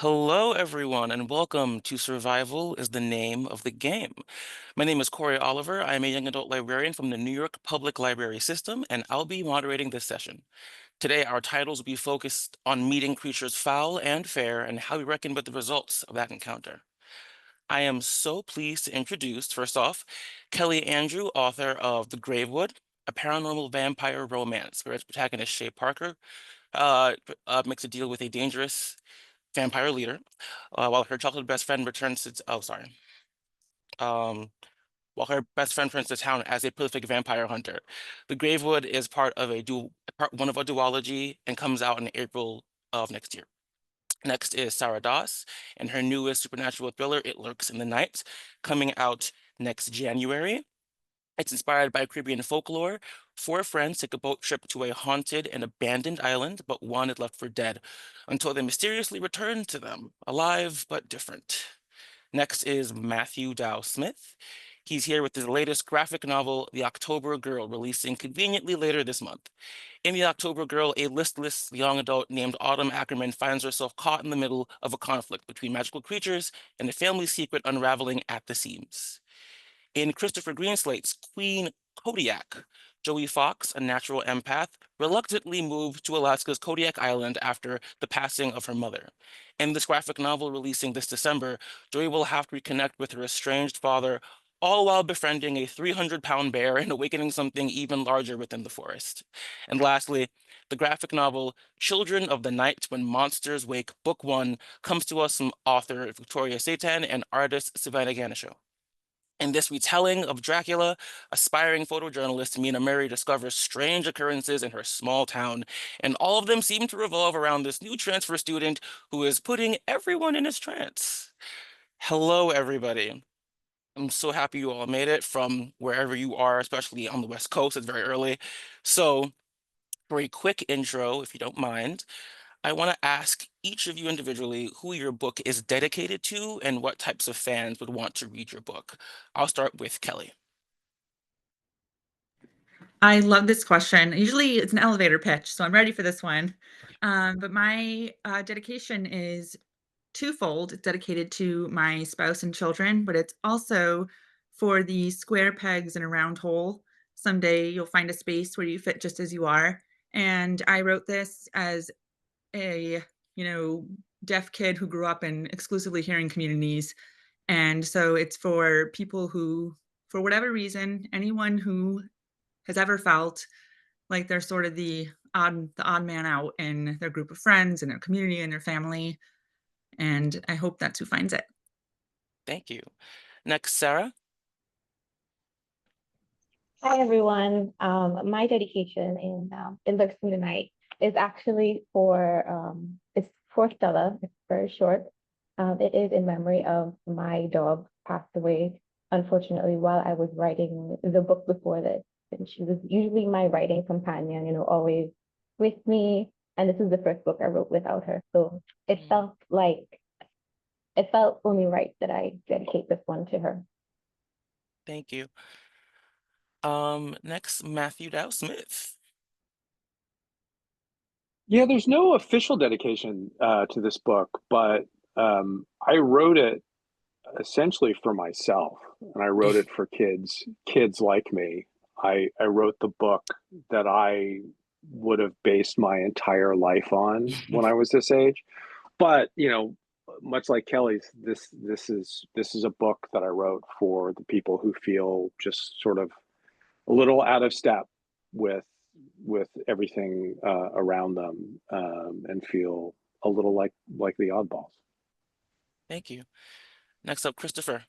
Hello, everyone, and welcome to Survival is the Name of the Game. My name is Corey Oliver. I am a young adult librarian from the New York Public Library System, and I'll be moderating this session. Today, our titles will be focused on meeting creatures foul and fair and how we reckon with the results of that encounter. I am so pleased to introduce, first off, Kelly Andrew, author of The Gravewood, a paranormal vampire romance, where its protagonist, Shay Parker, makes a deal with a dangerous vampire leader, while her childhood best friend returns to, oh, sorry. While her best friend returns to town as a prolific vampire hunter. The Gravewood is part of part one of a duology and comes out in April of next year. Next is Sarah Doss and her newest supernatural thriller, It Lurks in the Night, coming out next January. It's inspired by Caribbean folklore. Four friends take a boat trip to a haunted and abandoned island, but one is left for dead until they mysteriously return to them, alive but different. Next is Matthew Dow Smith. He's here with his latest graphic novel, The October Girl, releasing conveniently later this month. In The October Girl, a listless young adult named Autumn Ackerman finds herself caught in the middle of a conflict between magical creatures and a family secret unraveling at the seams. In Christopher Greenslate's Queen Kodiak, Joey Fox, a natural empath, reluctantly moved to Alaska's Kodiak Island after the passing of her mother. In this graphic novel releasing this December, Joey will have to reconnect with her estranged father, all while befriending a 300-pound bear and awakening something even larger within the forest. And lastly, the graphic novel Children of the Night When Monsters Wake, Book 1, comes to us from author Victoria Setian and artist Savanna Ganucheau. In this retelling of Dracula, aspiring photojournalist Mina Murray discovers strange occurrences in her small town, and all of them seem to revolve around this new transfer student who is putting everyone in his trance. Hello, everybody. I'm so happy you all made it from wherever you are, especially on the West Coast. It's very early. So, for a quick intro, if you don't mind, I want to ask each of you individually who your book is dedicated to and what types of fans would want to read your book. I'll start with Kelly. I love this question. Usually it's an elevator pitch, so I'm ready for this one. But my dedication is twofold. It's dedicated to my spouse and children, but it's also for the square pegs in a round hole. Someday you'll find a space where you fit just as you are. And I wrote this as a, deaf kid who grew up in exclusively hearing communities. And so it's for people who, for whatever reason, anyone who has ever felt like they're sort of the odd man out in their group of friends, in their community, in their family. And I hope that's who finds it. Thank you. Next, Sarah. Hi everyone. My dedication in Lurks in the Night is actually it's for Stella. It's very short. It is in memory of my dog passed away, unfortunately, while I was writing the book before this. And she was usually my writing companion, always with me. And this is the first book I wrote without her. So it felt only right that I dedicate this one to her. Thank you. Next, Matthew Dow Smith. Yeah, there's no official dedication to this book, but I wrote it essentially for myself, and I wrote it for kids like me. I wrote the book that I would have based my entire life on when I was this age. But much like Kelly's, this is a book that I wrote for the people who feel just sort of a little out of step with everything around them, and feel a little like the oddballs. Thank you. Next up, Christopher.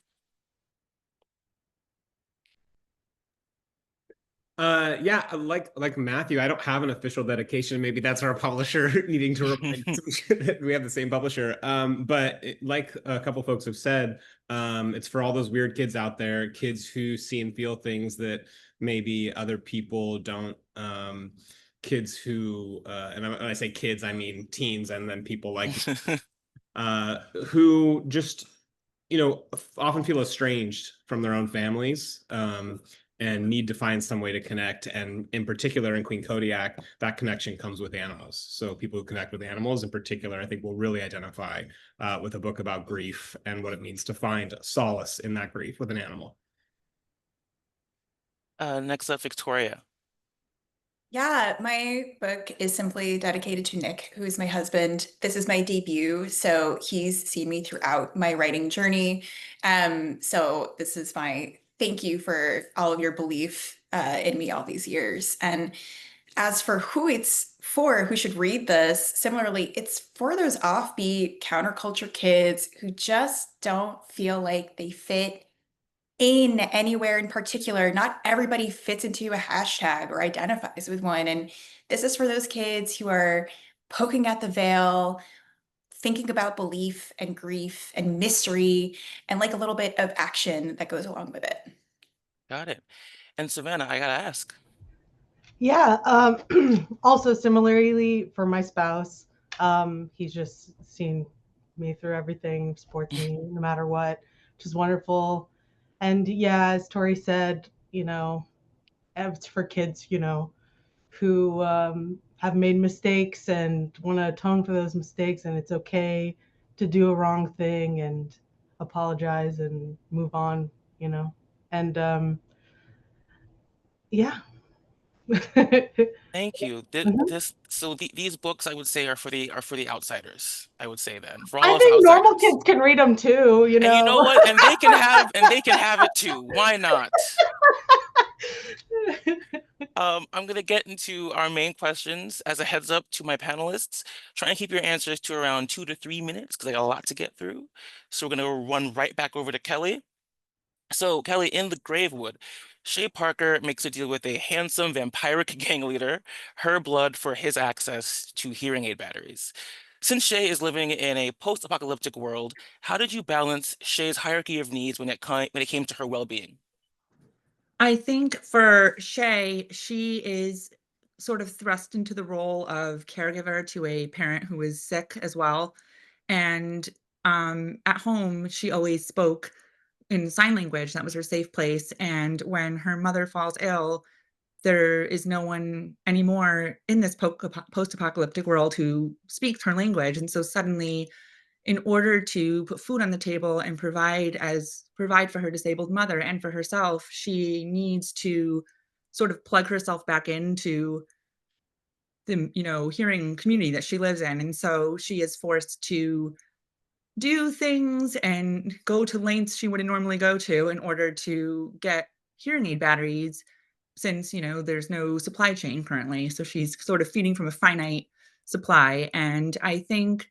Yeah, like Matthew, I don't have an official dedication. Maybe that's our publisher needing to remind us we have the same publisher. But like a couple folks have said, it's for all those weird kids out there, kids who see and feel things that maybe other people don't. Kids who, and when I say kids, I mean teens, and then people like who just often feel estranged from their own families. and need to find some way to connect. And in particular, in Queen Kodiak, that connection comes with animals. So people who connect with animals in particular, I think will really identify with a book about grief and what it means to find solace in that grief with an animal. Next up, Victoria. Yeah, my book is simply dedicated to Nick, who is my husband. This is my debut, so he's seen me throughout my writing journey. So this is my thank you for all of your belief in me all these years. And as for who it's for, who should read this, similarly, it's for those offbeat counterculture kids who just don't feel like they fit in anywhere in particular. Not everybody fits into a hashtag or identifies with one. And this is for those kids who are poking at the veil, thinking about belief and grief and mystery, and like a little bit of action that goes along with it. Got it. And Savanna, I gotta ask. Yeah, also similarly for my spouse, he's just seen me through everything, supports me no matter what, which is wonderful. And yeah, as Tori said, it's for kids, who have made mistakes and want to atone for those mistakes, and it's okay to do a wrong thing and apologize and move on, and yeah. Thank you. Mhm. These books I would say are for the outsiders. I would say then for all I us think normal outsiders. kids can read them too, And you know what? And they can have it too. Why not? I'm gonna get into our main questions as a heads up to my panelists. Try and keep your answers to around 2 to 3 minutes because I got a lot to get through. So we're gonna run right back over to Kelly. So Kelly, in the Gravewood, Shay Parker makes a deal with a handsome vampiric gang leader, her blood for his access to hearing aid batteries. Since Shay is living in a post-apocalyptic world, how did you balance Shay's hierarchy of needs when it came to her well-being? I think for Shay, she is sort of thrust into the role of caregiver to a parent who is sick as well. And at home, she always spoke in sign language. That was her safe place. And when her mother falls ill, there is no one anymore in this post-apocalyptic world who speaks her language. And so suddenly, in order to put food on the table and provide for her disabled mother and for herself, she needs to sort of plug herself back into the hearing community that she lives in. And so she is forced to do things and go to lengths she wouldn't normally go to in order to get hearing aid batteries, since there's no supply chain currently. So she's sort of feeding from a finite supply. And I think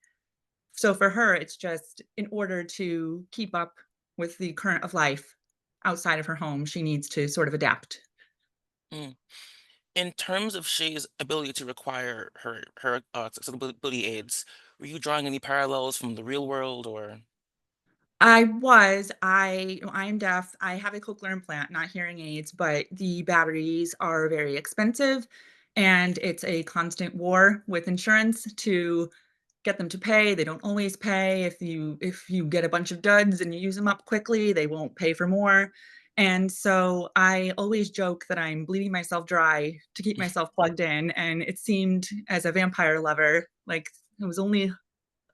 so for her, it's just in order to keep up with the current of life outside of her home, she needs to sort of adapt. Mm. In terms of Shay's ability to require her accessibility aids, were you drawing any parallels from the real world or? I'm deaf. I have a cochlear implant, not hearing aids, but the batteries are very expensive, and it's a constant war with insurance to get them to pay. They don't always pay. If you get a bunch of duds and you use them up quickly, they won't pay for more. And so I always joke that I'm bleeding myself dry to keep myself plugged in. And it seemed, as a vampire lover, like it was only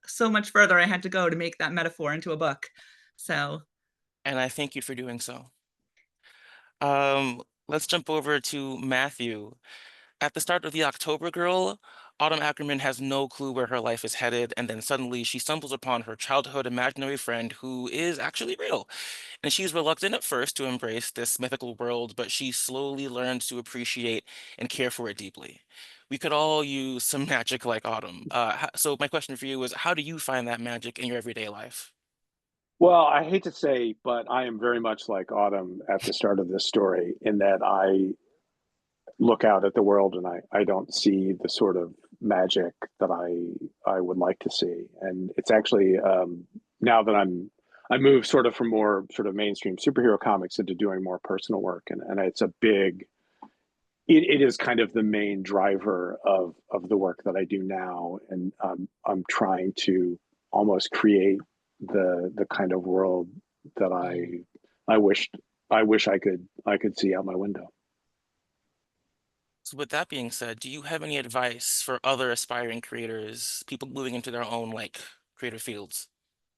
so much further I had to go to make that metaphor into a book. So And I thank you for doing so. Let's jump over to Matthew. At the start of The October Girl, Autumn Ackerman has no clue where her life is headed, and then suddenly she stumbles upon her childhood imaginary friend who is actually real. And she's reluctant at first to embrace this mythical world, but she slowly learns to appreciate and care for it deeply. We could all use some magic like Autumn. So my question for you is, how do you find that magic in your everyday life? Well, I hate to say, but I am very much like Autumn at the start of this story in that I look out at the world and I don't see the sort of magic that I would like to see. And it's actually now that I move sort of from more sort of mainstream superhero comics into doing more personal work, and it's a big it is kind of the main driver of the work that I do now, and I'm trying to almost create the kind of world that I wished I wish I could see out my window. So with that being said, do you have any advice for other aspiring creators, people moving into their own like creative fields?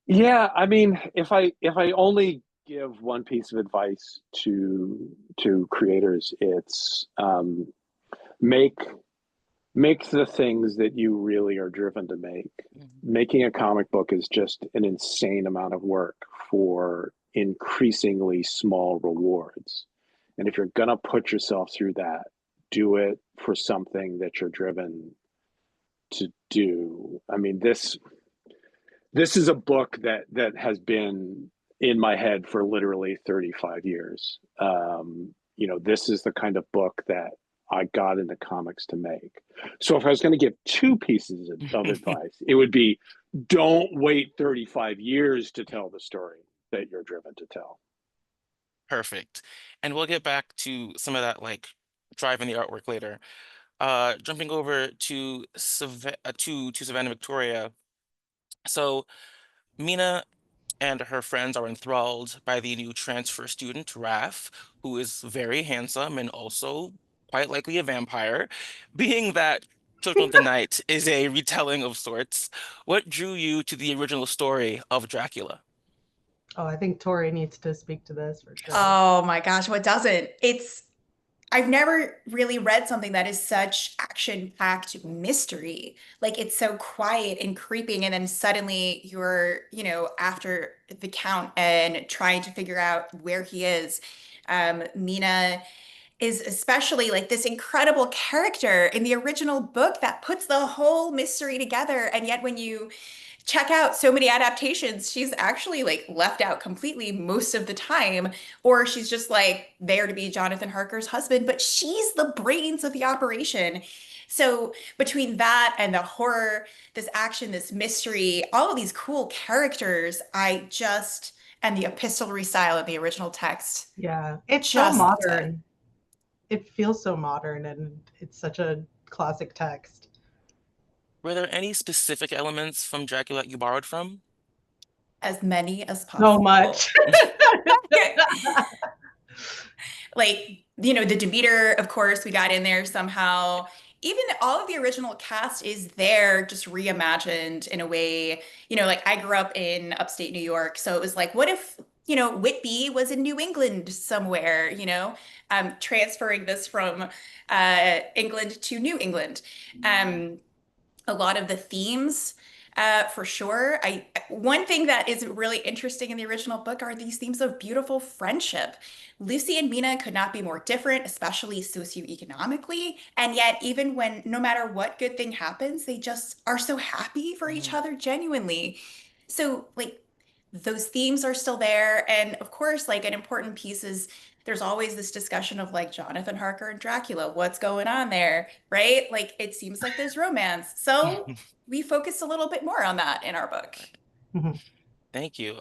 Yeah, I mean, if I only give one piece of advice to creators, it's make make the things that you really are driven to make. Making a comic book is just an insane amount of work for increasingly small rewards. And if you're gonna put yourself through that, do it for something that you're driven to do. I mean, this is a book that has been in my head for literally 35 years. This is the kind of book that I got into comics to make. So if I was going to give two pieces of advice, it would be don't wait 35 years to tell the story that you're driven to tell. Perfect. And we'll get back to some of that like driving the artwork later. Jumping over to Savannah Victoria. So Mina and her friends are enthralled by the new transfer student, Raph, who is very handsome and also quite likely a vampire. Being that Children of the Night is a retelling of sorts, what drew you to the original story of Dracula? Oh, I think Tori needs to speak to this for sure. Oh my gosh, what doesn't? I've never really read something that is such action-packed mystery. Like it's so quiet and creeping, and then suddenly you're, after the count and trying to figure out where he is. Mina is especially like this incredible character in the original book that puts the whole mystery together. And yet when you check out so many adaptations, she's actually like left out completely most of the time, or she's just like there to be Jonathan Harker's husband, but she's the brains of the operation. So between that and the horror, this action, this mystery, all of these cool characters, and the epistolary style of the original text. Yeah, it's so Just modern. It feels so modern, and it's such a classic text. Were there any specific elements from Dracula you borrowed from? As many as possible. So much. Like, the Demeter, of course, we got in there somehow. Even all of the original cast is there, just reimagined in a way. Like I grew up in upstate New York, so it was like, what if, Whitby was in New England somewhere, transferring this from England to New England. A lot of the themes, for sure. One thing that is really interesting in the original book are these themes of beautiful friendship. Lucy and Mina could not be more different, especially socioeconomically. And yet, even when no matter what good thing happens, they just are so happy for each other genuinely. So, like, those themes are still there. And of course, like, an important piece is there's always this discussion of like Jonathan Harker and Dracula. What's going on there, right? Like, it seems like there's romance. So we focused a little bit more on that in our book. Thank you.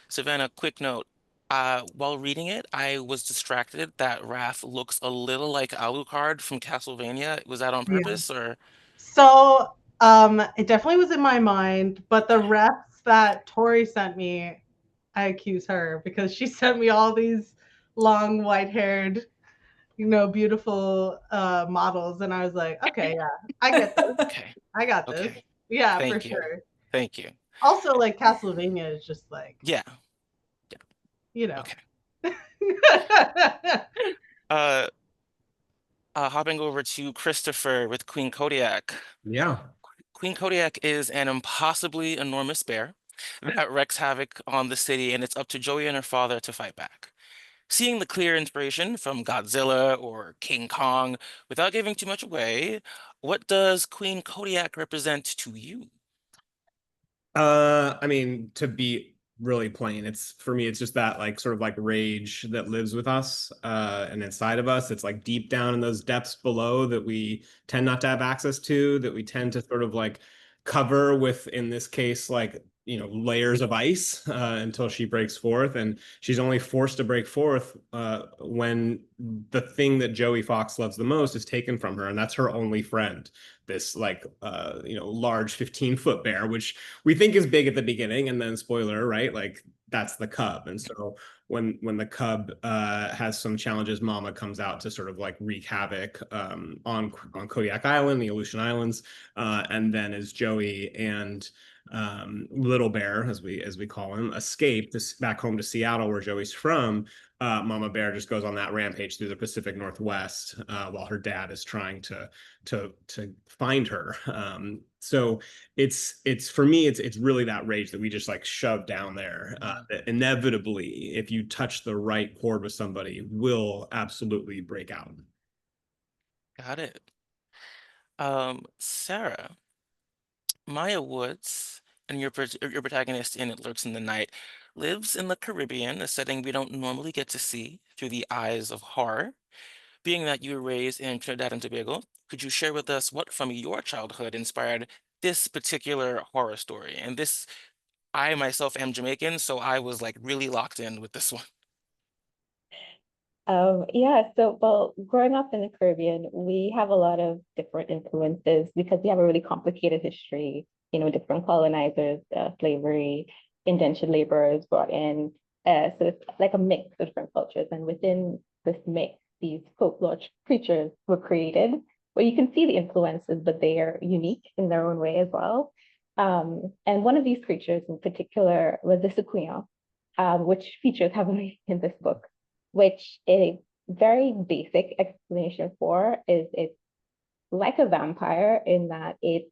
Savannah, quick note. While reading it, I was distracted that Raph looks a little like Alucard from Castlevania. Was that on purpose or? So, it definitely was in my mind, but the reps that Tori sent me, I accuse her because she sent me all these long white-haired, beautiful models, and I was like, okay, yeah, I get this. Okay. I got this. Okay. Yeah, Thank for you. sure. Thank you. Also, like Castlevania is just like, Yeah. Okay. Hopping over to Christopher with Queen Kodiak. Yeah. Queen Kodiak is an impossibly enormous bear that wreaks havoc on the city, and it's up to Joey and her father to fight back. Seeing the clear inspiration from Godzilla or King Kong, without giving too much away, what does Queen Kodiak represent to you? I mean, to be really plain, for me, it's just that like sort of like rage that lives with us and inside of us. It's like deep down in those depths below that we tend not to have access to, that we tend to sort of like cover with, in this case, like layers of ice until she breaks forth, and she's only forced to break forth when the thing that Joey Fox loves the most is taken from her, and that's her only friend, this like large 15-foot bear, which we think is big at the beginning, and then spoiler, right, like that's the cub. And so when the cub has some challenges, Mama comes out to sort of like wreak havoc on Kodiak Island, the Aleutian Islands, and then as Joey and Little Bear, as we call him, escape back home to Seattle, where Joey's from. Mama Bear just goes on that rampage through the Pacific Northwest while her dad is trying to find her. So it's for me, it's really that rage that we just like shove down there. That inevitably, if you touch the right chord with somebody, will absolutely break out. Got it. Sarah, Maya Woods and your protagonist in It Lurks in the Night lives in the Caribbean, a setting we don't normally get to see through the eyes of horror. Being that you were raised in Trinidad and Tobago, could you share with us what from your childhood inspired this particular horror story? And this, I myself am Jamaican, so I was like really locked in with this one. Yeah, so well, growing up in the Caribbean, we have a lot of different influences because we have a really complicated history, different colonizers, slavery, indentured laborers brought in. So it's like a mix of different cultures. And within this mix, these folklore creatures were created where you can see the influences, but they are unique in their own way as well. And one of these creatures in particular was the sequoia, which features heavily in this book, which a very basic explanation for is it's like a vampire in that it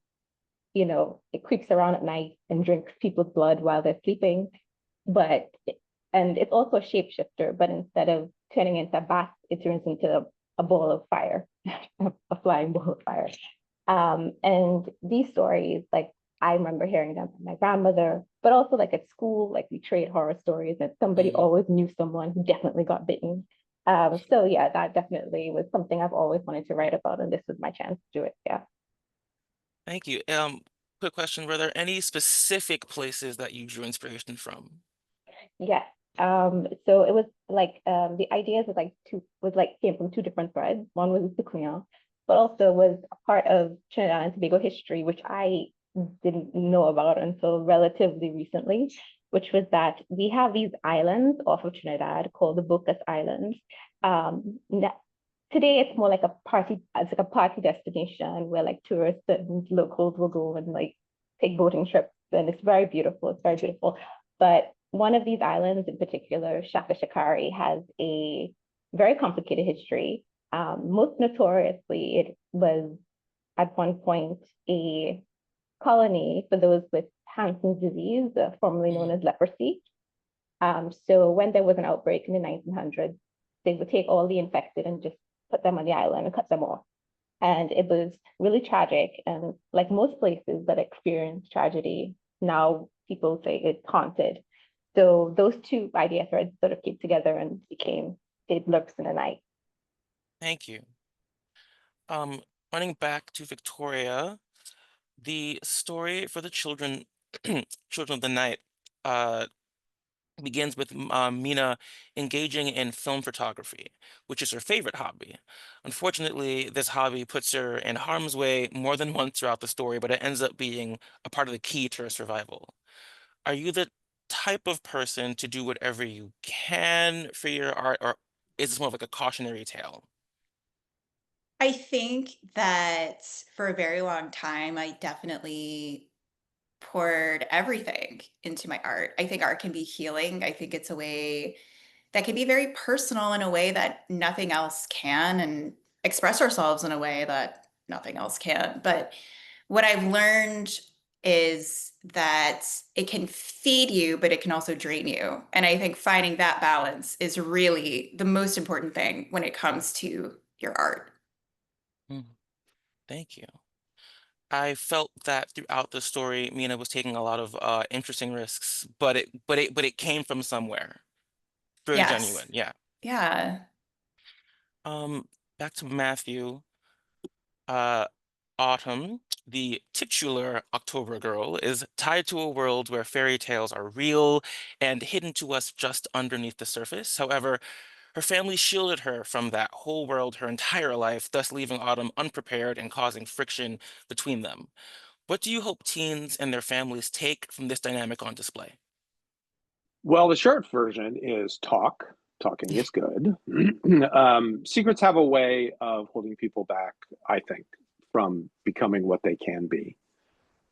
creeps around at night and drinks people's blood while they're sleeping. And it's also a shapeshifter, but instead of turning into a bat, it turns into a ball of fire, a flying ball of fire. And these stories, like I remember hearing them from my grandmother, but also like at school, like we trade horror stories and somebody always knew someone who definitely got bitten. So yeah, that definitely was something I've always wanted to write about, and this was my chance to do it. Yeah. Thank you. Quick question, were there any specific places that you drew inspiration from? Yes. So it was like the ideas was like came from two different threads. One was the Queen, but also was a part of Trinidad and Tobago history, which I didn't know about until relatively recently, which was that we have these islands off of Trinidad called the Bocas Islands. Today it's more like it's like a party destination where like tourists and locals will go and like take boating trips, and it's very beautiful. It's very beautiful. But one of these islands in particular, Shaka Shakari, has a very complicated history. Most notoriously, it was at one point a colony for those with Hansen's disease, formerly known as leprosy. So when there was an outbreak in the 1900s, they would take all the infected and just put them on the island and cut them off. And it was really tragic. And like most places that experience tragedy, now people say it's haunted. So those two idea threads sort of came together and became It Lurks in the Night. Thank you. Running back to Victoria, the story for the children, Children of the Night, begins with Mina engaging in film photography, which is her favorite hobby. Unfortunately, this hobby puts her in harm's way more than once throughout the story, but it ends up being a part of the key to her survival. Are you the type of person to do whatever you can for your art, or is this more of like a cautionary tale? I think that for a very long time, I definitely poured everything into my art. I think art can be healing. I think it's a way that can be very personal in a way that nothing else can, and express ourselves in a way that nothing else can. But what I've learned is that it can feed you, but it can also drain you. And I think finding that balance is really the most important thing when it comes to your art. Mm, thank you. I felt that throughout the story, Mina was taking a lot of interesting risks, but it came from somewhere. Very Yes. genuine, yeah. Yeah. Um, Back to Matthew. Uh, Autumn, the titular October girl, is tied to a world where fairy tales are real and hidden to us just underneath the surface. However, her family shielded her from that whole world her entire life, thus leaving Autumn unprepared and causing friction between them. What do you hope teens and their families take from this dynamic on display? Well, the short version is talk. Talking is good. Secrets have a way of holding people back, I think, from becoming what they can be.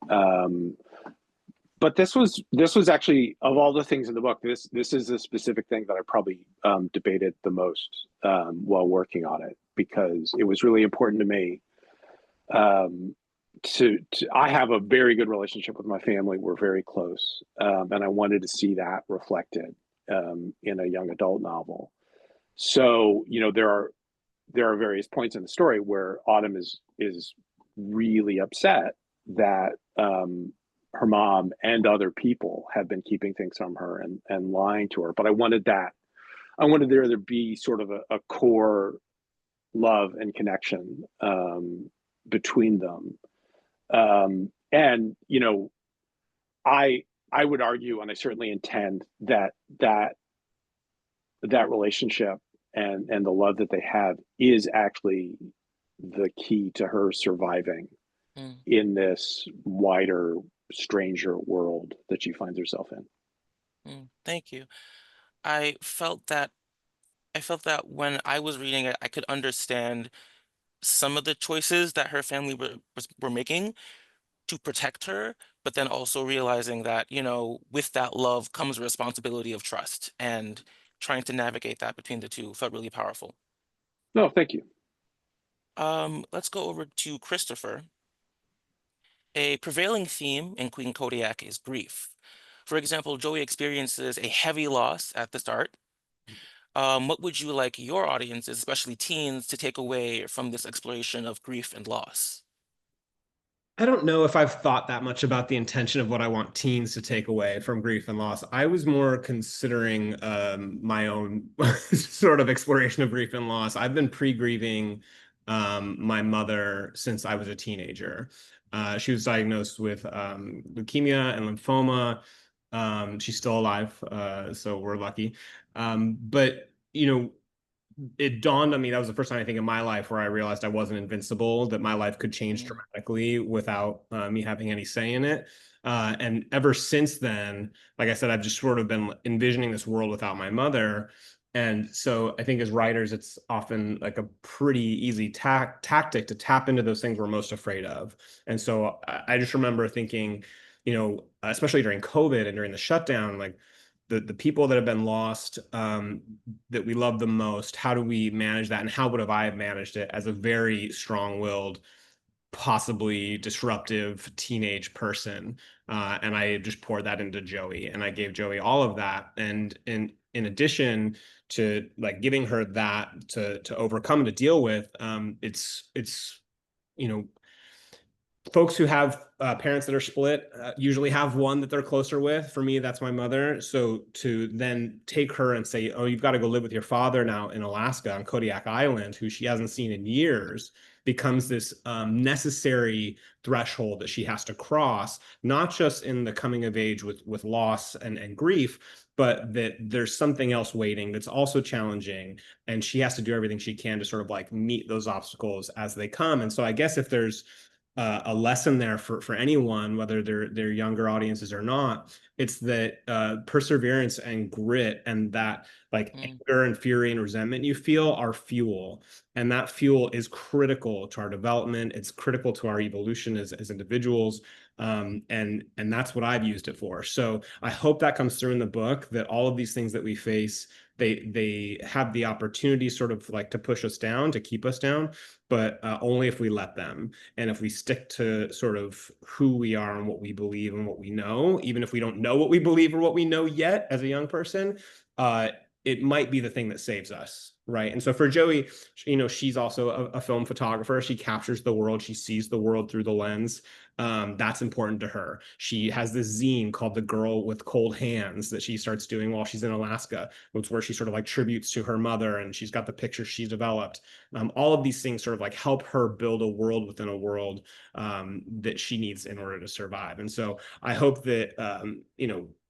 But this was actually, of all the things in the book, this is a specific thing that I probably debated the most while working on it, because it was really important to me. I have a very good relationship with my family. We're very close, and I wanted to see that reflected in a young adult novel. So, there are various points in the story where Autumn is really upset that her mom and other people have been keeping things from her and lying to her. But I wanted there to be sort of a core love and connection between them. And I would argue, and I certainly intend that relationship and the love that they have is actually the key to her surviving in this wider, stranger world that she finds herself in. Thank you. I felt that when I was reading it, I could understand some of the choices that her family were making to protect her, but then also realizing that, with that love comes a responsibility of trust, and trying to navigate that between the two felt really powerful. No, thank you. Let's go over to Christopher. A prevailing theme in Queen Kodiak is grief. For example, Joey experiences a heavy loss at the start. What would you like your audiences, especially teens, to take away from this exploration of grief and loss? I don't know if I've thought that much about the intention of what I want teens to take away from grief and loss. I was more considering my own sort of exploration of grief and loss. I've been pre-grieving my mother since I was a teenager. She was diagnosed with leukemia and lymphoma. She's still alive, so we're lucky. But it dawned on me, that was the first time I think in my life where I realized I wasn't invincible, that my life could change dramatically without me having any say in it. And ever since then, like I said, I've just sort of been envisioning this world without my mother. And so I think as writers, it's often like a pretty easy tactic to tap into those things we're most afraid of. And so I just remember thinking, especially during COVID and during the shutdown, like the people that have been lost, that we love the most, how do we manage that? And how would have I managed it as a very strong-willed, possibly disruptive teenage person? And I just poured that into Joey, and I gave Joey all of that. And in addition to like giving her that to overcome, to deal with, it's folks who have parents that are split usually have one that they're closer with. For me, that's my mother. So to then take her and say, oh, you've got to go live with your father now in Alaska on Kodiak Island, who she hasn't seen in years, becomes this necessary threshold that she has to cross, not just in the coming of age with loss and grief, but that there's something else waiting that's also challenging. And she has to do everything she can to sort of like meet those obstacles as they come. And so I guess if there's a lesson there for anyone, whether they're younger audiences or not, it's that perseverance and grit and that like anger and fury and resentment you feel are fuel, and that fuel is critical to our development. It's critical to our evolution as individuals, and that's what I've used it for. So I hope that comes through in the book, that all of these things that we face, they have the opportunity sort of like to push us down, to keep us down, but only if we let them. And if we stick to sort of who we are and what we believe and what we know, even if we don't know what we believe or what we know yet as a young person, it might be the thing that saves us, right? And so for Joey, she's also a film photographer. She captures the world. She sees the world through the lens. That's important to her. She has this zine called The Girl with Cold Hands that she starts doing while she's in Alaska, which is where she sort of like tributes to her mother, and she's got the pictures she's developed. All of these things sort of like help her build a world within a world that she needs in order to survive. And so I hope that,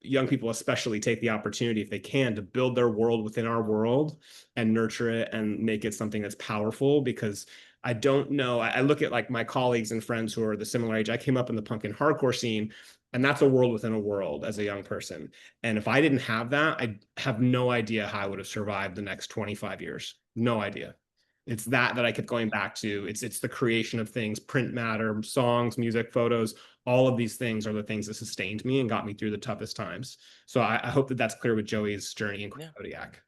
young people especially take the opportunity, if they can, to build their world within our world and nurture it and make it something that's powerful. Because I don't know, I look at like my colleagues and friends who are the similar age. I came up in the punk and hardcore scene, And that's a world within a world as a young person. And if I didn't have that, I have no idea how I would have survived the next 25 years. No idea. It's that I kept going back to. It's the creation of things, print matter, songs, music, photos. All of these things are the things that sustained me and got me through the toughest times. So I hope that that's clear with Joey's journey in Yeah. Kodiak.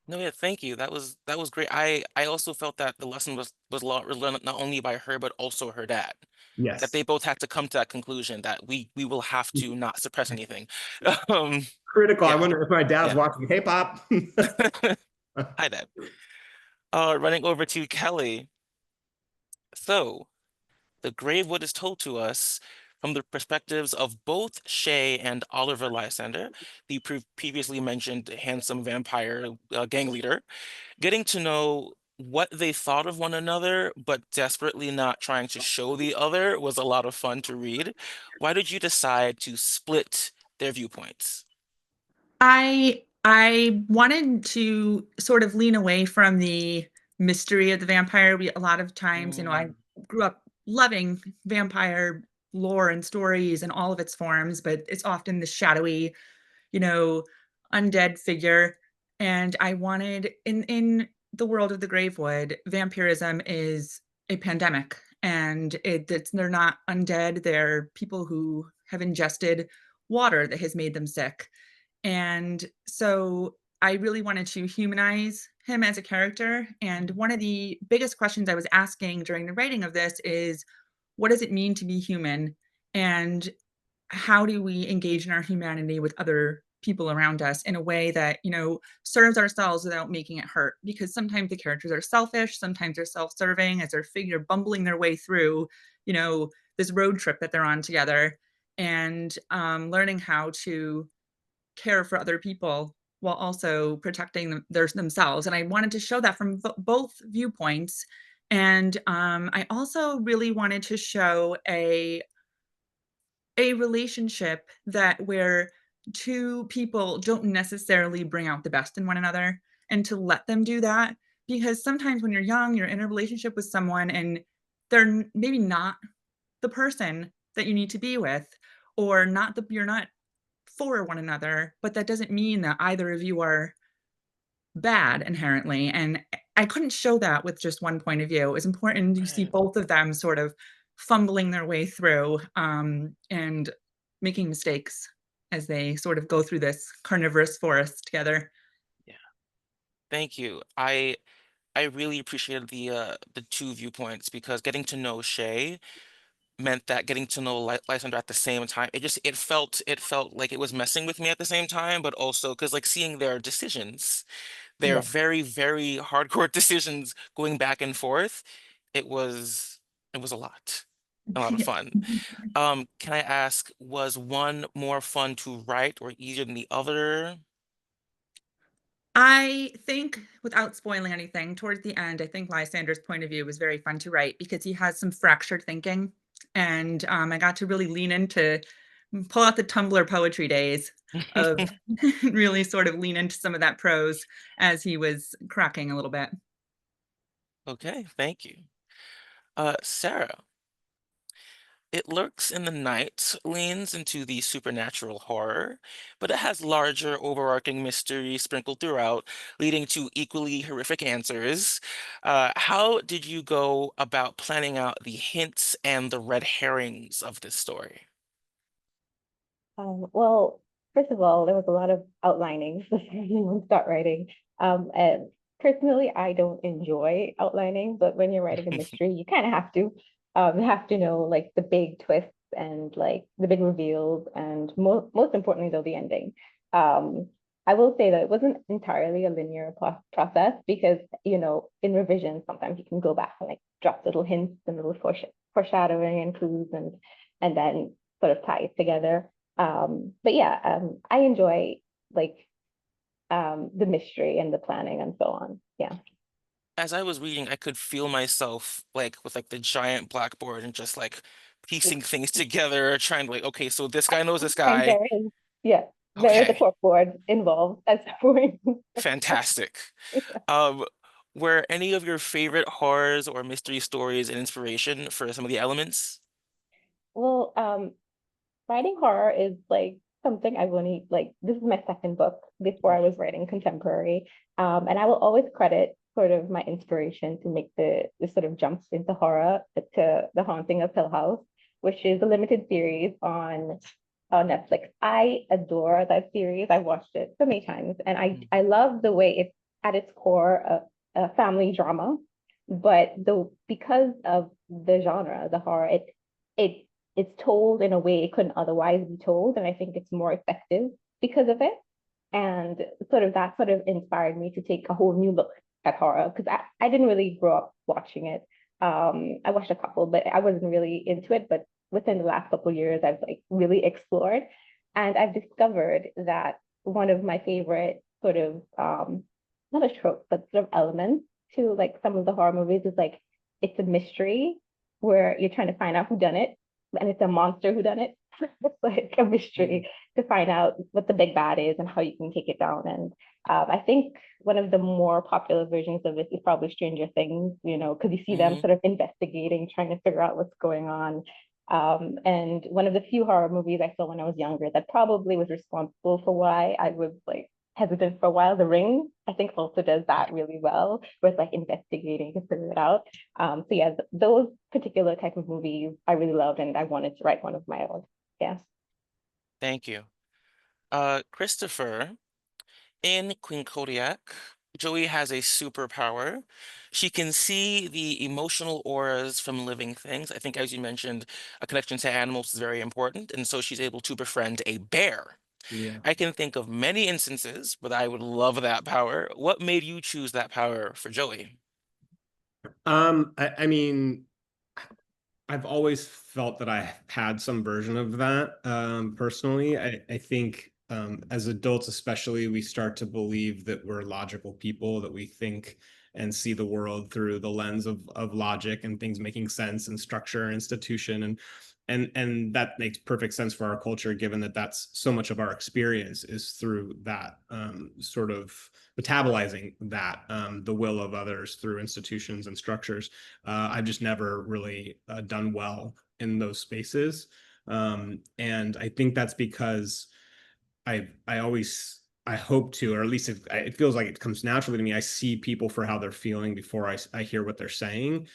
No, yeah, thank you. That was great. I also felt that the lesson was learned not only by her but also her dad. That they Yes. both had to come to that conclusion that we will have to not suppress anything. Um, Critical. I yeah, wonder if my dad's yeah. watching. Hey, Pop. Hi, Dad. Running over to Kelly. So, the Gravewood is told to us from the perspectives of both Shay and Oliver Lysander, the previously mentioned handsome vampire gang leader, getting to know what they thought of one another, but desperately not trying to show the other was a lot of fun to read. Why did you decide to split their viewpoints? I wanted to sort of lean away from the mystery of the vampire. A lot of times, I grew up loving vampire lore and stories and all of its forms, but it's often the shadowy, you know, undead figure. And I wanted in the world of the Gravewood, vampirism is a pandemic, and they're not undead. They're people who have ingested water that has made them sick. And so I really wanted to humanize him as a character. And one of the biggest questions I was asking during the writing of this is, what does it mean to be human? And how do we engage in our humanity with other people around us in a way that, serves ourselves without making it hurt? Because sometimes the characters are selfish, sometimes they're self-serving as they're bumbling their way through, this road trip that they're on together, and learning how to care for other people while also protecting themselves. And I wanted to show that from both viewpoints. And I also really wanted to show a relationship that where two people don't necessarily bring out the best in one another, and to let them do that. Because sometimes when you're young, you're in a relationship with someone and they're maybe not the person that you need to be with, or you're not for one another, but that doesn't mean that either of you are bad inherently. And I couldn't show that with just one point of view. It was important to see Right. both of them sort of fumbling their way through, and making mistakes as they sort of go through this carnivorous forest together. Yeah. Thank you. I really appreciated the two viewpoints because getting to know Shay meant that getting to know Lysander at the same time, it felt like it was messing with me at the same time, but also because like seeing their decisions, their Yeah. very, very hardcore decisions going back and forth, it was it was a lot of fun. Can I ask, was one more fun to write or easier than the other? I think, without spoiling anything, towards the end, I think Lysander's point of view was very fun to write because he has some fractured thinking. And I got to really lean into, pull out the Tumblr poetry days of really sort of lean into some of that prose as he was cracking a little bit. Okay, thank you. Sarah, It Lurks in the Night leans into the supernatural horror, but it has larger overarching mystery sprinkled throughout, leading to equally horrific answers. How did you go about planning out the hints and the red herrings of this story? Well, first of all, there was a lot of outlining before you start writing. And personally, I don't enjoy outlining, but when you're writing a mystery, you kind of have to. You have to know like the big twists and like the big reveals, and most importantly, though, the ending. Um, I will say that it wasn't entirely a linear process because, in revision, sometimes you can go back and like drop little hints and little foreshadowing and clues, and then sort of tie it together. But yeah, I enjoy like the mystery and the planning and so on. Yeah. As I was reading, I could feel myself like with like the giant blackboard and just like piecing things together, trying to like, okay, so this guy knows this And guy. yeah, there is a Okay, corkboard involved at some point. fantastic. Um, were any of your favorite horrors or mystery stories an inspiration for some of the elements? Well, writing horror is like something I've only like, this is my second book before I was writing contemporary. And I will always credit sort of my inspiration to make the sort of jumps into horror to The Haunting of Hill House, which is a limited series on Netflix. I adore that series. I've watched it so many times, and I love the way it's at its core a family drama, but because of the genre, the horror, it's told in a way it couldn't otherwise be told, and I think it's more effective because of it. And that sort of inspired me to take a whole new look at horror, because I didn't really grow up watching it. I watched a couple, but I wasn't really into it. But within the last couple of years, I've like really explored, and I've discovered that one of my favorite sort of not a trope, but sort of elements to like some of the horror movies is like it's a mystery where you're trying to find out who done it, and it's a monster who done it. It's like a mystery to find out what the big bad is and how you can take it down. And I think one of the more popular versions of this is probably Stranger Things, you know, because you see them sort of investigating, trying to figure out what's going on. And one of the few horror movies I saw when I was younger that probably was responsible for why I was like hesitant for a while, The Ring, I think also does that really well, with like investigating to figure it out. So yeah, those particular type of movies I really loved, and I wanted to write one of my own. Yeah. Thank you. Christopher, in Queen Kodiak, Joey has a superpower. She can see the emotional auras from living things. I think, as you mentioned, a connection to animals is very important, and so she's able to befriend a bear. Yeah. I can think of many instances, but I would love that power. What made you choose that power for Joey? I mean, I've always felt that I had some version of that. Personally, I think as adults, especially, we start to believe that we're logical people, that we think and see the world through the lens of logic and things making sense and structure and institution. And that makes perfect sense for our culture, given that that's so much of our experience is through that sort of metabolizing that the will of others through institutions and structures. I've just never really done well in those spaces, and I think that's because I hope to, or at least it feels like it comes naturally to me. I see people for how they're feeling before I hear what they're saying.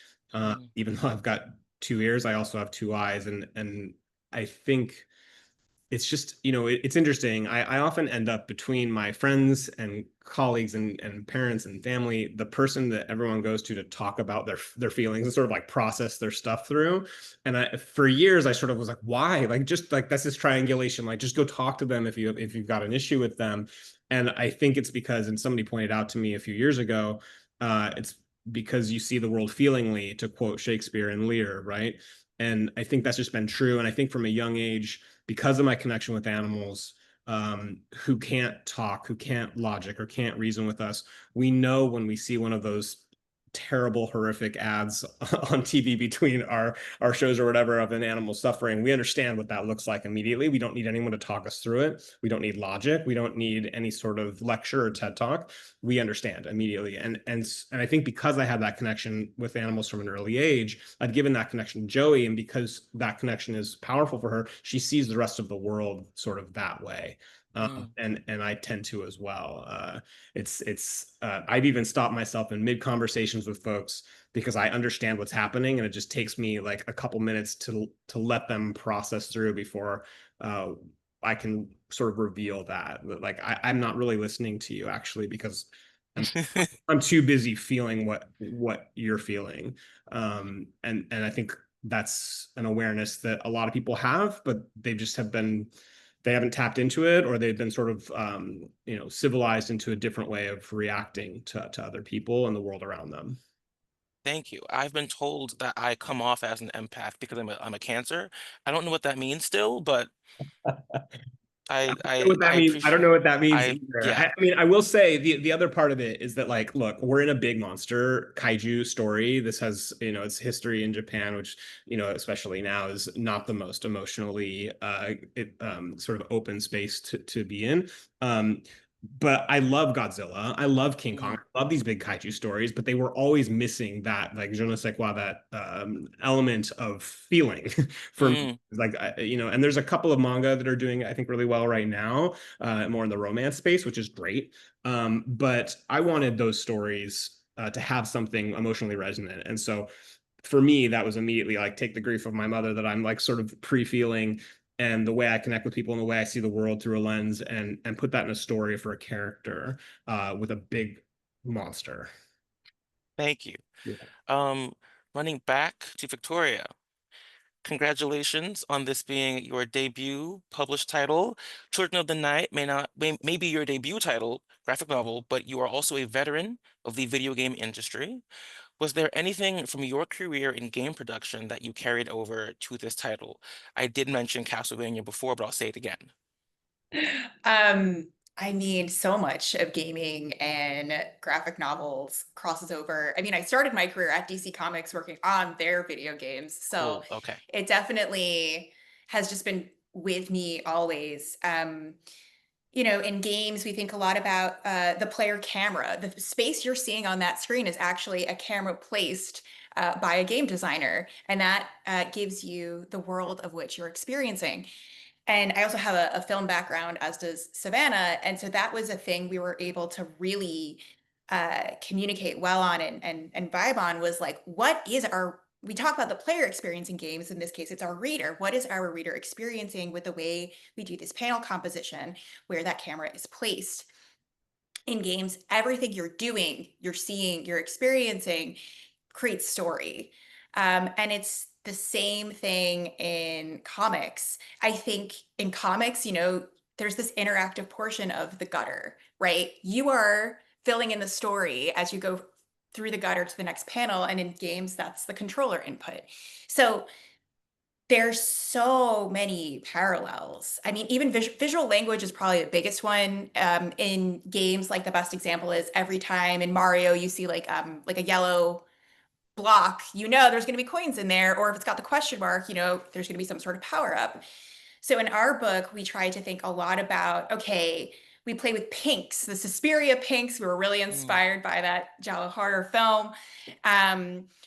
Even though I've got 2 ears, I also have 2 eyes, and I think it's just, you know, it's interesting. I often end up between my friends and colleagues and parents and family, the person that everyone goes to talk about their feelings and sort of like process their stuff through. And for years I sort of was like, why? Like, just like, that's this triangulation, like just go talk to them if you've got an issue with them. And I think it's because, and somebody pointed out to me a few years ago, it's because you see the world feelingly, to quote Shakespeare and Lear, right? And I think that's just been true. And I think from a young age, because of my connection with animals, who can't talk, who can't logic, or can't reason with us, we know when we see one of those terrible, horrific ads on TV between our shows or whatever of an animal suffering, we understand what that looks like immediately. We don't need anyone to talk us through it. We don't need logic. We don't need any sort of lecture or TED Talk. We understand immediately. And I think because I had that connection with animals from an early age, I've given that connection to Joey. And because that connection is powerful for her, she sees the rest of the world sort of that way. And I tend to as well. I've even stopped myself in mid conversations with folks because I understand what's happening, and it just takes me like a couple minutes to let them process through before I can sort of reveal that. Like, I'm not really listening to you, actually, because I'm too busy feeling what you're feeling. And I think that's an awareness that a lot of people have, but they haven't tapped into it, or they've been sort of, civilized into a different way of reacting to other people and the world around them. Thank you. I've been told that I come off as an empath because I'm a Cancer. I don't know what that means still, but I don't know what that I means. I don't know what that means I either. yeah. I mean, I will say the other part of it is that, like, look, we're in a big monster kaiju story. This has, its history in Japan, which, especially now, is not the most emotionally sort of open space to be in. But I love Godzilla. I love King Kong. love these big kaiju stories, but they were always missing that like je ne sais quoi, that element of feeling for me. Like you know, and there's a couple of manga that are doing I think really well right now, more in the romance space, which is great. But I wanted those stories to have something emotionally resonant, and so for me that was immediately like take the grief of my mother that I'm like sort of pre-feeling, and the way I connect with people and the way I see the world through a lens, and put that in a story for a character with a big monster. Thank you. Yeah. Running back to Victoria. Congratulations on this being your debut published title. Children of the Night may be your debut title, graphic novel, but you are also a veteran of the video game industry. Was there anything from your career in game production that you carried over to this title? I did mention Castlevania before, but I'll say it again. I mean, so much of gaming and graphic novels crosses over. I mean, I started my career at DC Comics working on their video games. So Cool. Okay. it definitely has just been with me always. You know, in games, we think a lot about the player camera. The space you're seeing on that screen is actually a camera placed by a game designer, and that gives you the world of which you're experiencing. And I also have a film background, as does Savanna. And so that was a thing we were able to really communicate well on and vibe on, was like, what is we talk about the player experience in games. In this case, it's our reader. What is our reader experiencing with the way we do this panel composition, where that camera is placed? In games, everything you're doing, you're seeing, you're experiencing creates story. And it's the same thing in comics. I think in comics, you know, there's this interactive portion of the gutter, right? You are filling in the story as you go through the gutter to the next panel. And in games, that's the controller input. So there's so many parallels. I mean, even visual language is probably the biggest one. In games, like the best example is every time in Mario, you see like a yellow block, you know, there's going to be coins in there, or if it's got the question mark, you know, there's going to be some sort of power up. So in our book, we tried to think a lot about, okay, we play with pinks, the Suspiria pinks. We were really inspired by that giallo horror film.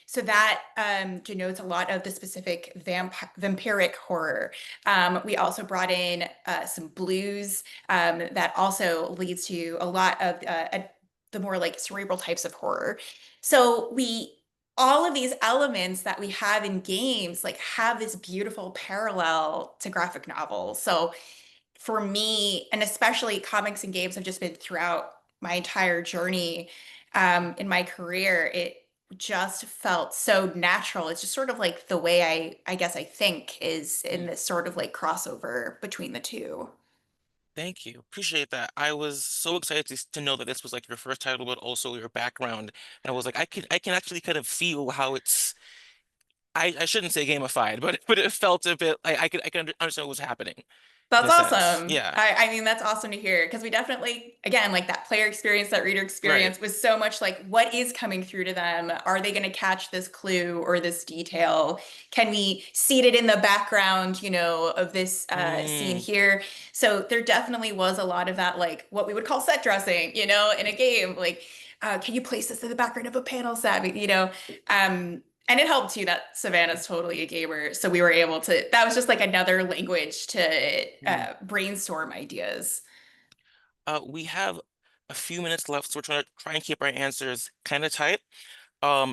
So that denotes a lot of the specific vampiric horror. We also brought in some blues that also leads to a lot of the more like cerebral types of horror. So all of these elements that we have in games like have this beautiful parallel to graphic novels. So for me, and especially comics and games have just been throughout my entire journey in my career, it just felt so natural. It's just sort of like the way I guess I think is in this sort of like crossover between the two. Thank you. Appreciate that. I was so excited to know that this was like your first title, but also your background. And I was like, I can actually kind of feel how it's I shouldn't say gamified, but it felt a bit like I can understand what was happening in That's a sense. awesome. Yeah. I mean, that's awesome to hear, because we definitely, again, like that player experience, that reader Right. experience was so much like, what is coming through to them? Are they going to catch this clue or this detail? Can we seed it in the background, you know, of this scene here? So there definitely was a lot of that, like what we would call set dressing, you know, in a game. Like, can you place this in the background of a panel set? You know, and it helped too that Savannah's totally a gamer. So we were able to, that was just like another language to brainstorm ideas. We have a few minutes left, so we're trying to try and keep our answers kind of tight.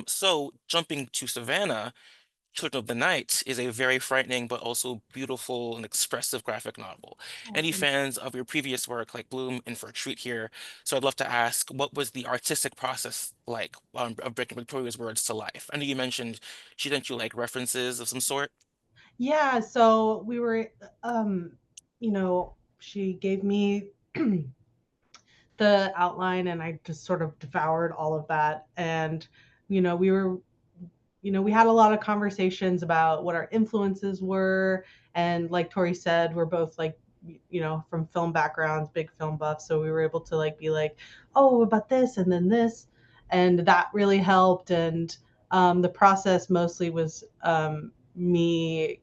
So jumping to Savannah, Children of the Night is a very frightening but also beautiful and expressive graphic novel. Any fans of your previous work like Bloom in for a treat here. So I'd love to ask, what was the artistic process like of bringing Victoria's words to life? I know you mentioned she sent you like references of some sort. Yeah, so we were, you know, she gave me the outline and I just sort of devoured all of that. And, you know, we had a lot of conversations about what our influences were. And like Tori said, we're both like, you know, from film backgrounds, big film buffs. So we were able to like be like, oh, about this and then this. And that really helped. And the process mostly was me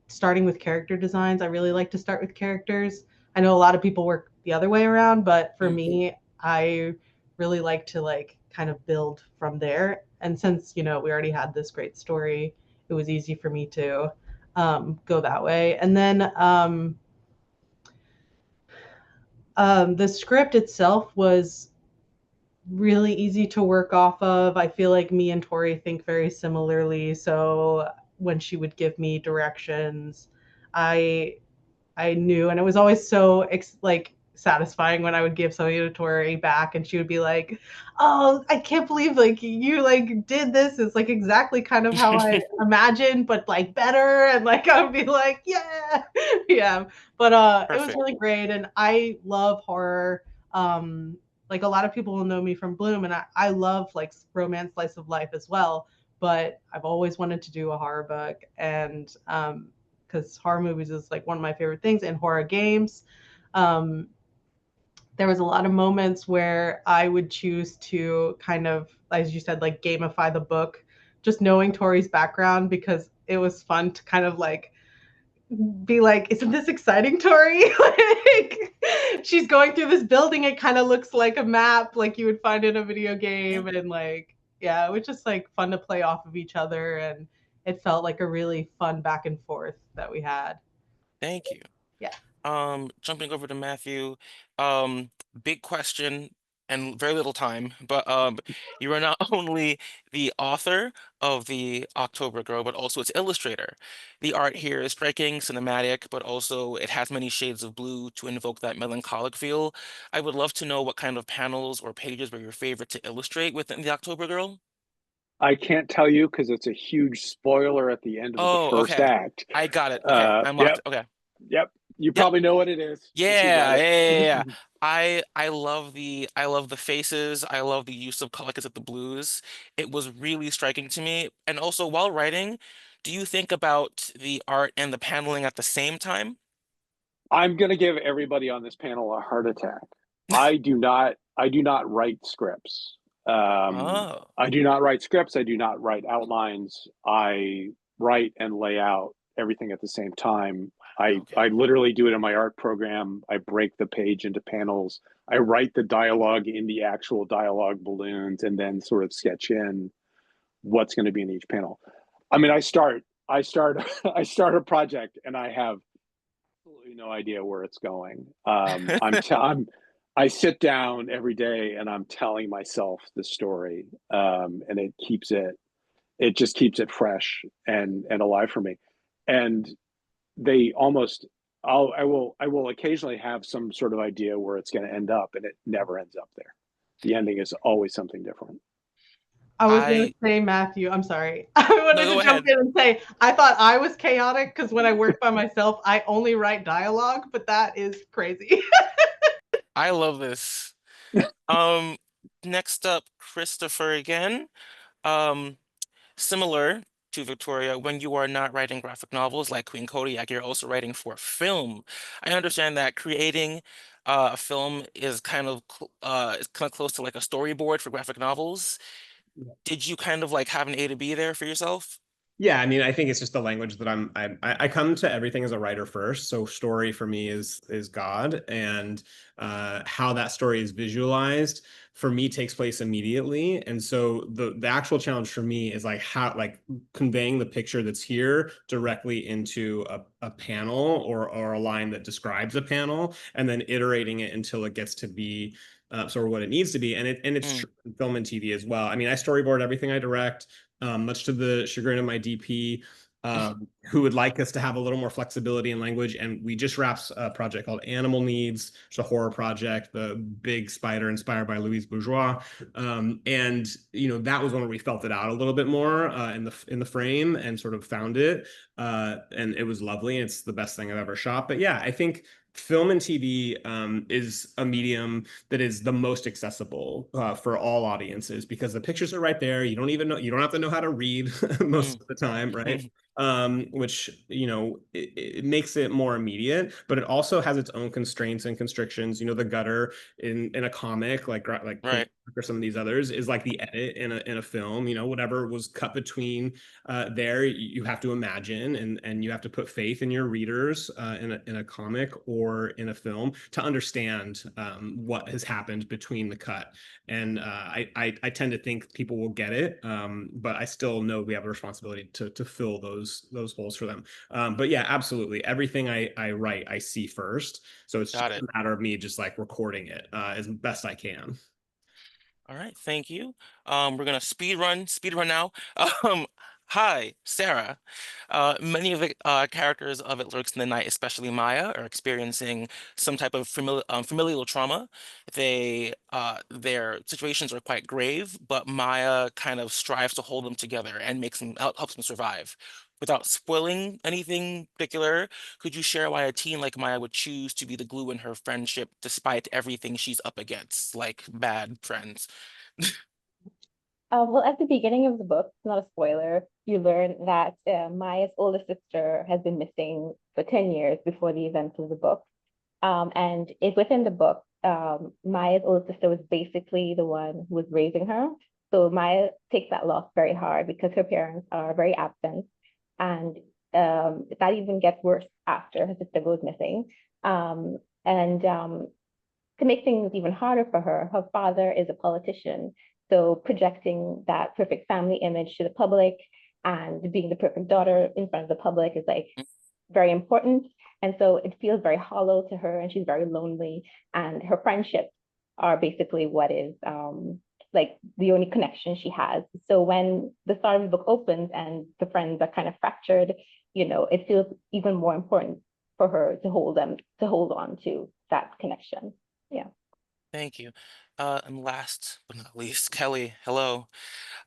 starting with character designs. I really like to start with characters. I know a lot of people work the other way around, but for me, I really like to like kind of build from there. And since, we already had this great story, it was easy for me to go that way. And then the script itself was really easy to work off of. I feel like me and Tori think very similarly. So when she would give me directions, I knew, and it was always so satisfying when I would give something to Tori back and she would be like, "Oh, I can't believe you did this. It's like exactly kind of how I imagined, but like better." And I would be like, "Yeah." Yeah. But it was Perfect. really great. And I love horror. A lot of people will know me from Bloom, and I love like romance slice of life as well. But I've always wanted to do a horror book, and because horror movies is like one of my favorite things, and horror games. There was a lot of moments where I would choose to kind of, as you said, like gamify the book, just knowing Tori's background, because it was fun to kind of like be like, "Isn't this exciting, Tori?" Like, she's going through this building, it kind of looks like a map like you would find in a video game. And like, yeah, it was just like fun to play off of each other, and it felt like a really fun back and forth that we had. Thank you. Yeah. Jumping over to Matthew, big question and very little time, but you are not only the author of the October Girl, but also its illustrator. The art here is striking, cinematic, but also it has many shades of blue to invoke that melancholic feel. I would love to know what kind of panels or pages were your favorite to illustrate within the October Girl. I can't tell you because it's a huge spoiler at the end of the Oh, first okay. act. I got it. Okay, I'm locked. Yep, Okay. yep. You Yep. probably know what it is. If you Yeah, got yeah, yeah, yeah, yeah. it. I love the faces. I love the use of colors at the blues. It was really striking to me. And also while writing, do you think about the art and the paneling at the same time? I'm gonna give everybody on this panel a heart attack. I do not write scripts. Oh, I do not write scripts. I do not write outlines. I write and lay out everything at the same time. okay. I literally do it in my art program. I break the page into panels. I write the dialogue in the actual dialogue balloons and then sort of sketch in what's going to be in each panel. I mean, I start I start a project and I have absolutely no idea where it's going. I sit down every day and I'm telling myself the story, and it just keeps it fresh and alive for me. And they almost, I will occasionally have some sort of idea where it's going to end up, and it never ends up there. The ending is always something different. I was going I to say, Matthew, I'm sorry. I no, wanted go to jump ahead. in and say, I thought I was chaotic because when I work by myself, I only write dialogue, but that is crazy. I love this. Um, Next up, Christopher again. Um, Similar to Victoria, when you are not writing graphic novels like Queen Kodiak, you're also writing for film. I understand that creating a film is kind of close to like a storyboard for graphic novels. Did you kind of like have an A to B there for yourself? Yeah, I mean, I think it's just the language that I come to everything as a writer first. So story for me is God, and how that story is visualized for me takes place immediately. And so the actual challenge for me is like how conveying the picture that's here directly into a panel or a line that describes a panel, and then iterating it until it gets to be sort of what it needs to be. And it's Mm, true in film and TV as well. I mean, I storyboard everything I direct. Much to the chagrin of my DP, who would like us to have a little more flexibility in language. And we just wrapped a project called Animal Needs, it's a horror project, the big spider inspired by Louise Bourgeois. And that was one where we felt it out a little bit more in the frame and sort of found it. And it was lovely. It's the best thing I've ever shot. But yeah, I think film and TV is a medium that is the most accessible for all audiences because the pictures are right there. You don't have to know how to read most mm. of the time, right? which, you know, it makes it more immediate, but it also has its own constraints and constrictions. You know, the gutter in a comic like Right. or some of these others is like the edit in a film. You know, whatever was cut between there, you have to imagine, and you have to put faith in your readers in a comic or in a film to understand what has happened between the cut. And I tend to think people will get it, but I still know we have a responsibility to fill those holes for them. But yeah, absolutely, everything I write I see first, so it's just Got it. a matter of me just like recording it as best I can. All right, thank you. We're gonna speed run now. Um, Hi, Sarah. Many of the characters of It Lurks in the Night, especially Maya, are experiencing some type of familial trauma. Their situations are quite grave, but Maya kind of strives to hold them together and helps them survive. Without spoiling anything particular, could you share why a teen like Maya would choose to be the glue in her friendship despite everything she's up against, like bad friends? Well, at the beginning of the book, it's not a spoiler, you learn that Maya's older sister has been missing for 10 years before the events of the book. And within the book, Maya's older sister was basically the one who was raising her. So Maya takes that loss very hard because her parents are very absent. And that even gets worse after her sister goes missing. And to make things even harder for her, her father is a politician. So projecting that perfect family image to the public and being the perfect daughter in front of the public is like very important. And so it feels very hollow to her, and she's very lonely. And her friendships are basically what is like the only connection she has. So when the start of the book opens and the friends are kind of fractured, you know, it feels even more important for her to hold on to that connection. Yeah. Thank you. And last but not least, Kelly, hello.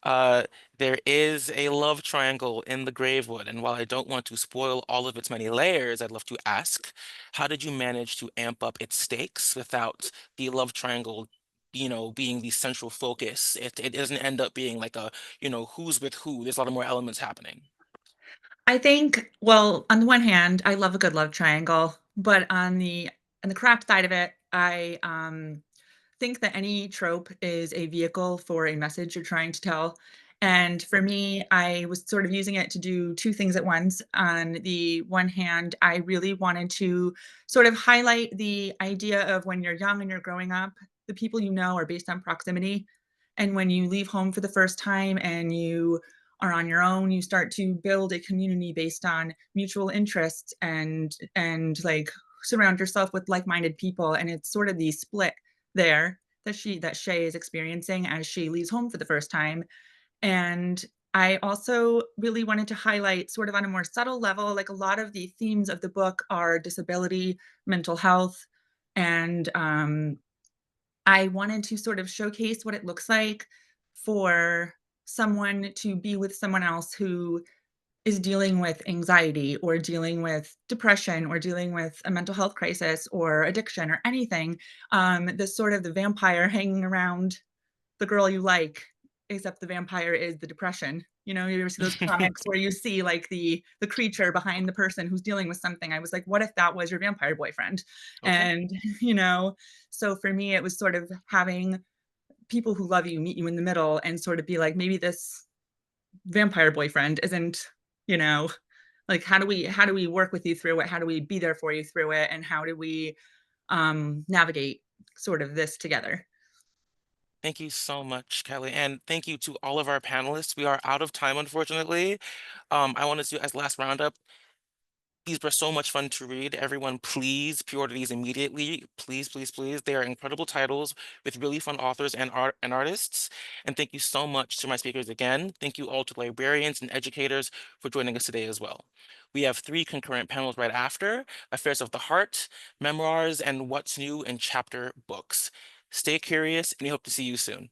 Uh, there is a love triangle in the Gravewood, and while I don't want to spoil all of its many layers, I'd love to ask, how did you manage to amp up its stakes without the love triangle, being the central focus? It doesn't end up being like a, who's with who. There's a lot of more elements happening. I think, well, on the one hand, I love a good love triangle, but on the craft side of it, I think that any trope is a vehicle for a message you're trying to tell. And for me, I was sort of using it to do two things at once. On the one hand, I really wanted to sort of highlight the idea of when you're young and you're growing up, the people you know are based on proximity. And when you leave home for the first time and you are on your own, you start to build a community based on mutual interests and like surround yourself with like-minded people. And it's sort of the split there that Shay is experiencing as she leaves home for the first time. And I also really wanted to highlight, sort of on a more subtle level, like a lot of the themes of the book are disability, mental health, and I wanted to sort of showcase what it looks like for someone to be with someone else who is dealing with anxiety or dealing with depression or dealing with a mental health crisis or addiction or anything. The sort of the vampire hanging around the girl you like, except the vampire is the depression. You know, you ever see those comics where you see like the creature behind the person who's dealing with something? I was like, what if that was your vampire boyfriend? Okay. And, so for me, it was sort of having people who love you meet you in the middle and sort of be like, maybe this vampire boyfriend isn't, you know, like how do we work with you through it? How do we be there for you through it? And how do we navigate sort of this together? Thank you so much, Kelly. And thank you to all of our panelists. We are out of time, unfortunately. I wanted to, as last roundup, these were so much fun to read. Everyone, please pre-order these immediately. Please, please, please. They are incredible titles with really fun authors and artists. And thank you so much to my speakers again. Thank you all to librarians and educators for joining us today as well. We have 3 concurrent panels right after: Affairs of the Heart, Memoirs, and What's New in Chapter Books. Stay curious, and we hope to see you soon.